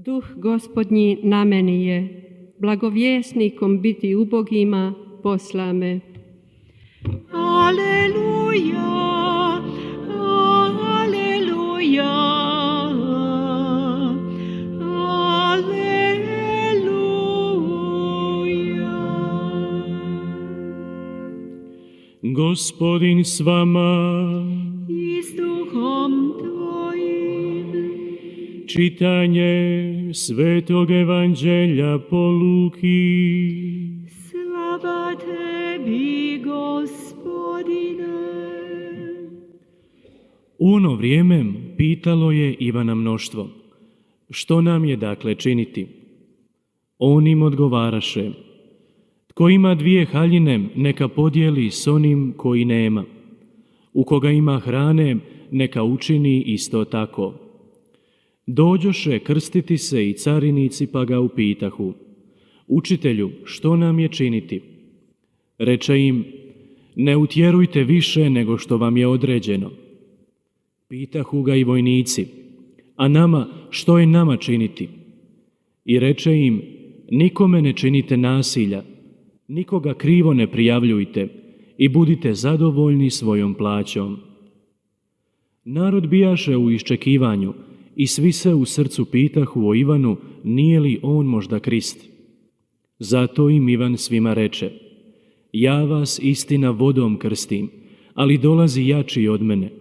Duh Gospodnji na meni je, blagovjesnikom biti ubogima posla me. Aleluja, aleluja, aleluja. Gospodin s vama. I s duhom tvojim. Čitanje Svetog Evanđelja po Luki. Slava tebi, Gospodine. U ono vrijeme pitalo je Ivana mnoštvo: što nam je dakle činiti? On im odgovaraše: tko ima 2 haljine, neka podijeli s onim koji nema. U koga ima hrane, neka učini isto tako. Dođoše krstiti se i carinici, pa ga upitahu: učitelju, što nam je činiti? Reče im: ne utjerujte više nego što vam je određeno. Pitahu ga i vojnici: a nama, što je nama činiti? I reče im: nikome ne činite nasilja, nikoga krivo ne prijavljujte i budite zadovoljni svojom plaćom. Narod bijaše u iščekivanju i svi se u srcu pitahu o Ivanu, nije li on možda Krist. Zato im Ivan svima reče: ja vas istina vodom krstim, ali dolazi jači od mene.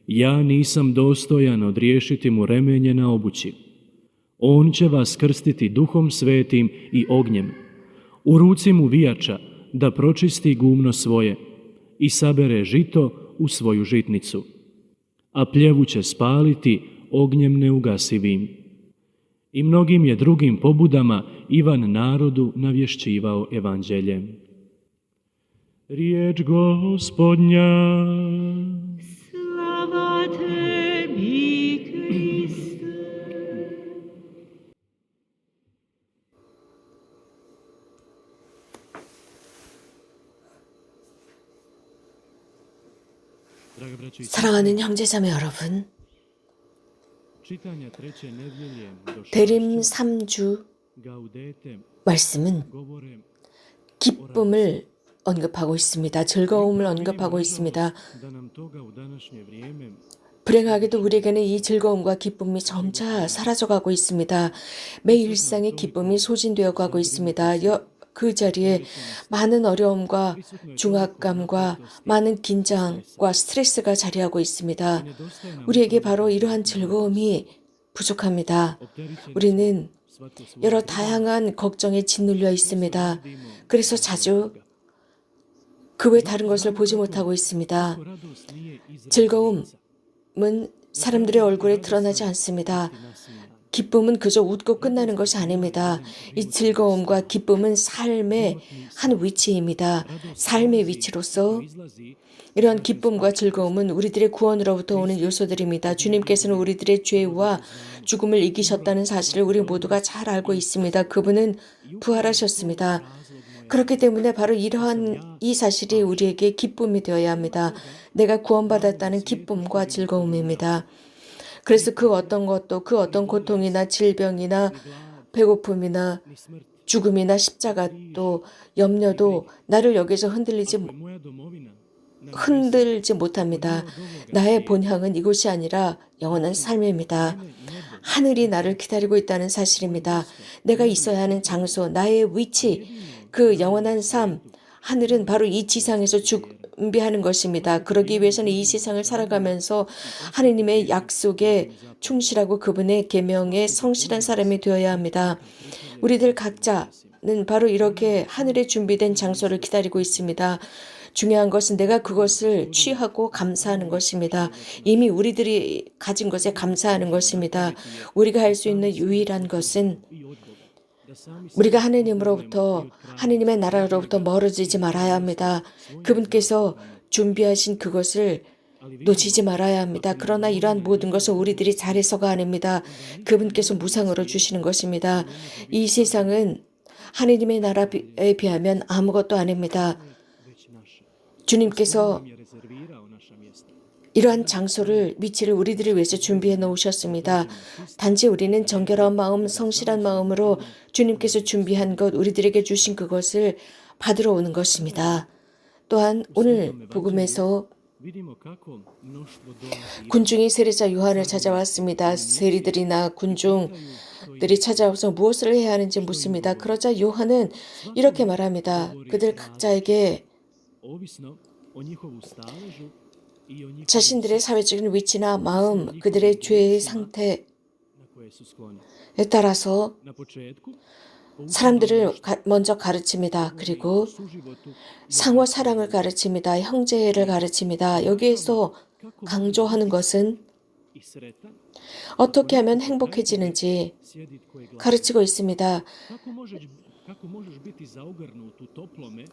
Ja nisam dostojan odriješiti mu remenje na obući. On će vas krstiti Duhom Svetim i ognjem. U ruci mu vijača da pročisti gumno svoje i sabere žito u svoju žitnicu, a pljevu će spaliti ognjem neugasivim. I mnogim je drugim pobudama Ivan narodu navješćivao evanđelje. Riječ Gospodnja. Slava tebi, Kriste. 사랑하는 형제자매 여러분, 대림 3주 말씀은 기쁨을 언급하고 있습니다. 즐거움을 언급하고 있습니다. 불행하게도 우리에게는 이 즐거움과 기쁨이 점차 사라져가고 있습니다. 매 일상의 기쁨이 소진되어 가고 있습니다. 그 자리에 많은 어려움과 중압감과 많은 긴장과 스트레스가 자리하고 있습니다. 우리에게 바로 이러한 즐거움이 부족합니다. 우리는 여러 다양한 걱정에 짓눌려 있습니다. 그래서 자주 그 외 다른 것을 보지 못하고 있습니다. 즐거움은 사람들의 얼굴에 드러나지 않습니다. 기쁨은 그저 웃고 끝나는 것이 아닙니다. 이 즐거움과 기쁨은 삶의 한 위치입니다. 삶의 위치로서 이러한 기쁨과 즐거움은 우리들의 구원으로부터 오는 요소들입니다. 주님께서는 우리들의 죄와 죽음을 이기셨다는 사실을 우리 모두가 잘 알고 있습니다. 그분은 부활하셨습니다. 그렇기 때문에 바로 이러한 이 사실이 우리에게 기쁨이 되어야 합니다. 내가 구원받았다는 기쁨과 즐거움입니다. 그래서 그 어떤 것도, 그 어떤 고통이나 질병이나 배고픔이나 죽음이나 십자가도 염려도 나를 여기서 흔들지 못합니다. 나의 본향은 이곳이 아니라 영원한 삶입니다. 하늘이 나를 기다리고 있다는 사실입니다. 내가 있어야 하는 장소, 나의 위치, 그 영원한 삶, 하늘은 바로 이 지상에서 준비하는 것입니다. 그러기 위해서는 이 세상을 살아가면서 하느님의 약속에 충실하고 그분의 계명에 성실한 사람이 되어야 합니다. 우리들 각자는 바로 이렇게 하늘에 준비된 장소를 기다리고 있습니다. 중요한 것은 내가 그것을 취하고 감사하는 것입니다. 이미 우리들이 가진 것에 감사하는 것입니다. 우리가 할 수 있는 유일한 것은 우리가 하느님으로부터, 하느님의 나라로부터 멀어지지 말아야 합니다. 그분께서 준비하신 그것을 놓치지 말아야 합니다. 그러나 이러한 모든 것은 우리들이 잘해서가 아닙니다. 그분께서 무상으로 주시는 것입니다. 이 세상은 하느님의 나라에 비하면 아무것도 아닙니다. 주님께서 이러한 장소를, 위치를 우리들을 위해서 준비해 놓으셨습니다. 단지 우리는 정결한 마음, 성실한 마음으로 주님께서 준비한 것, 우리들에게 주신 그것을 받으러 오는 것입니다. 또한 오늘 복음에서 vidimo kako mnoštvo dolazi 군중이 세리자 요한을 찾아왔습니다. 세리들이나 군중들이 찾아와서 무엇을 해야 하는지 묻습니다. 그러자 요한은 이렇게 말합니다. 그들 각자에게 ovisno o njihovu staležu i o njihovim 자신들의 사회적인 위치나 마음, 그들의 죄의 상태에 na koje su skloni. 따라서 Na početku, 사람들을 먼저 가르칩니다. 그리고 suživotu 상호 사랑을 가르칩니다. 형제를 가르칩니다. 여기에서 강조하는 것은 i sretan 어떻게 하면 행복해지는지 sjedi tko je gladan. 가르치고 있습니다. Kako možeš biti zaogrnut u toplome,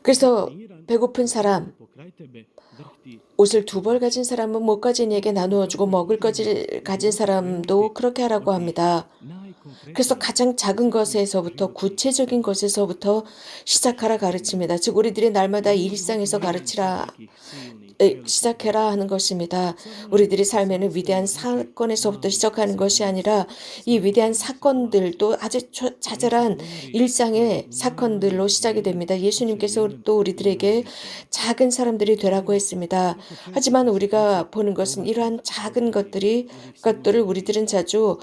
그래서 miran, 배고픈 사람, pokraj tebe drhti 옷을 2벌 가진 사람은 못 가진 이에게 나누어주고 먹을 것을 가진 사람도 그렇게 하라고 합니다. 그래서 가장 작은 것에서부터 구체적인 것에서부터 시작하라 가르칩니다. 즉 우리들이 날마다 일상에서 가르치라 시작해라 하는 것입니다. 우리들이 삶에는 위대한 사건에서부터 시작하는 것이 아니라 이 위대한 사건들도 아주 자잘한 일상의 사건들로 시작이 됩니다. 예수님께서 또 우리들에게 작은 사람들이 되라고 했습니다. 하지만 우리가 보는 것은 이러한 작은 것들을 우리들은 자주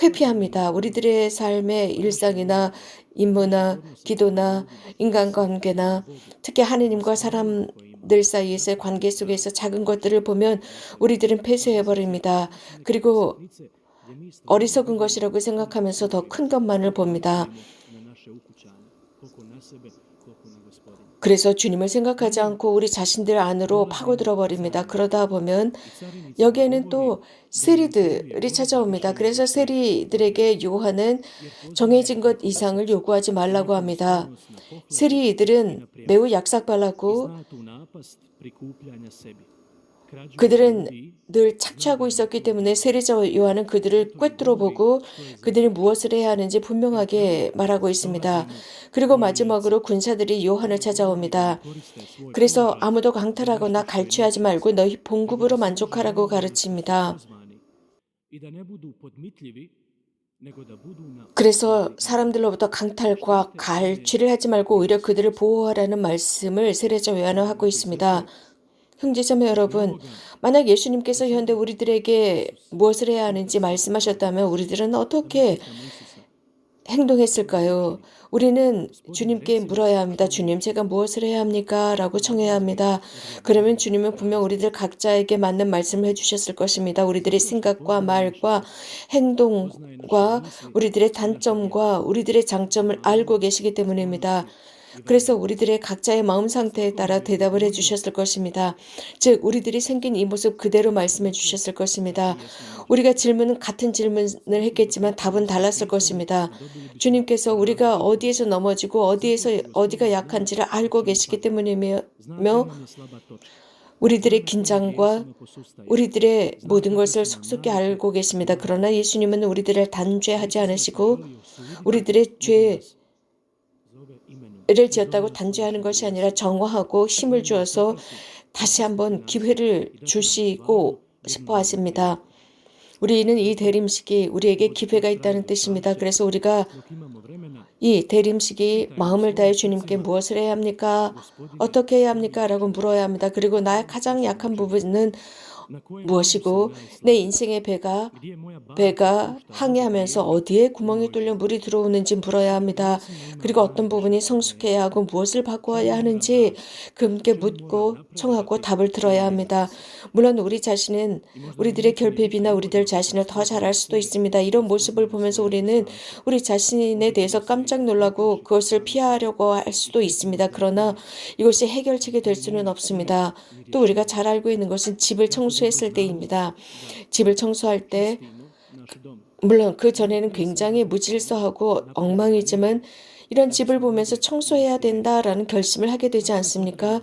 회피합니다. 우리들의 삶의 일상이나 임무나 기도나 인간관계나 특히 하느님과 사람들 사이에서의 관계 속에서 작은 것들을 보면 우리들은 패소해버립니다. 그리고 어리석은 것이라고 생각하면서 더 큰 것만을 봅니다. na naše ukućane, koliko na sebe, koliko na Gospodina. 그래서 주님을 생각하지 않고 우리 자신들 안으로 파고들어 버립니다. 그러다 보면 여기에는 또 세리들이 찾아옵니다. 그래서 세리들에게 요한은 정해진 것 이상을 요구하지 말라고 합니다. 세리들은 매우 약삭발랐고 Zna tu napast prikupljanja sebi. Krađu 그들은 ljudi 늘 착취하고 있었기 때문에 세리자 요한은 그들을 꿰뚫어 보고 그들이 무엇을 해야 하는지 분명하게 말하고 있습니다. 그리고 마지막으로 군사들이 요한을 찾아옵니다. koriste svoj 그래서 아무도 강탈하거나 갈취하지 말고 너희 봉급으로 만족하라고 가르칩니다. pozvani i da ne budu podmitljivi, nego da budu na 그래서 사람들로부터 강탈과 갈취를 하지 말고 오히려 그들을 보호하라는 말씀을 세례자 요한은 하고 있습니다. 형제자매 여러분, 만약 예수님께서 현대 우리들에게 무엇을 해야 하는지 말씀하셨다면 우리들은 어떻게 행동했을까요? 우리는 주님께 물어야 합니다. 주님, 제가 무엇을 해야 합니까? 라고 청해야 합니다. 그러면 주님은 분명 우리들 각자에게 맞는 말씀을 해주셨을 것입니다. 우리들의 생각과 말과 행동과 우리들의 단점과 우리들의 장점을 알고 계시기 때문입니다. 그래서 우리들의 각자의 마음 상태에 따라 대답을 해주셨을 것입니다. 즉 우리들이 생긴 이 모습 그대로 말씀해 주셨을 것입니다. 우리가 같은 질문을 했겠지만 답은 달랐을 것입니다. 주님께서 우리가 어디에서 넘어지고 어디가 약한지를 알고 계시기 때문이며 우리들의 긴장과 우리들의 모든 것을 속속히 알고 계십니다. 그러나 예수님은 우리들을 단죄하지 않으시고 우리들의 죄를 지었다고 단죄하는 것이 아니라 정화하고 힘을 주어서 다시 한번 기회를 주시고 싶어 하십니다. 우리는 이 대림식이 우리에게 기회가 있다는 뜻입니다. 그래서 우리가 이 대림식이 마음을 다해 주님께 무엇을 해야 합니까? 어떻게 해야 합니까? 라고 물어야 합니다. 그리고 나의 가장 약한 부분은 무엇이고 내 인생의 배가 항해하면서 어디에 구멍이 뚫려 물이 들어오는지 물어야 합니다. 그리고 어떤 부분이 성숙해야 하고 무엇을 바꾸어야 하는지 그분께 묻고 청하고 답을 들어야 합니다. 물론 우리 자신은 우리들의 결핍이나 우리들 자신을 더 잘할 수도 있습니다. 이런 모습을 보면서 우리는 우리 자신에 대해서 깜짝 놀라고 그것을 피하려고 할 수도 있습니다. 그러나 이것이 해결책이 될 수는 없습니다. 또 우리가 잘 알고 있는 것은 집을 청소했을 때입니다. 집을 청소할 때 물론 그 전에는 굉장히 무질서하고 엉망이지만 이런 집을 보면서 청소해야 된다라는 결심을 하게 되지 않습니까?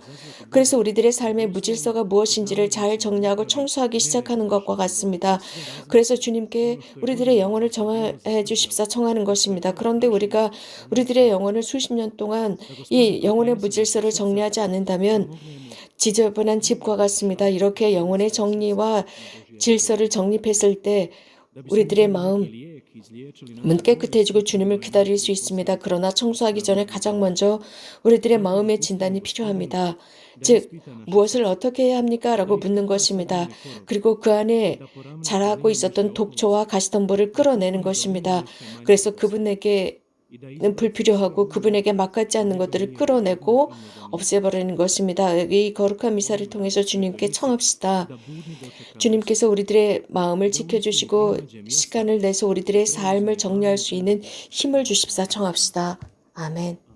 그래서 우리들의 삶의 무질서가 무엇인지를 잘 정리하고 청소하기 시작하는 것과 같습니다. 그래서 주님께 우리들의 영혼을 정화해 주십사 청하는 것입니다. 그런데 우리가 우리들의 영혼을 수십 년 동안 이 영혼의 무질서를 정리하지 않는다면 지저분한 집과 같습니다. 이렇게 영혼의 정리와 질서를 정립했을 때 우리들의 마음은 깨끗해지고 주님을 기다릴 수 있습니다. 그러나 청소하기 전에 가장 먼저 우리들의 마음의 진단이 필요합니다. 즉, 무엇을 어떻게 해야 합니까? 라고 묻는 것입니다. 그리고 그 안에 자라고 있었던 독초와 가시덤불을 끌어내는 것입니다. 그래서 그분에게는 불필요하고 그분에게 막같지 않는 것들을 끌어내고 없애버리는 것입니다. 이 거룩한 미사를 통해서 주님께 청합시다. 주님께서 우리들의 마음을 지켜주시고 시간을 내서 우리들의 삶을 정리할 수 있는 힘을 주십사 청합시다. 아멘.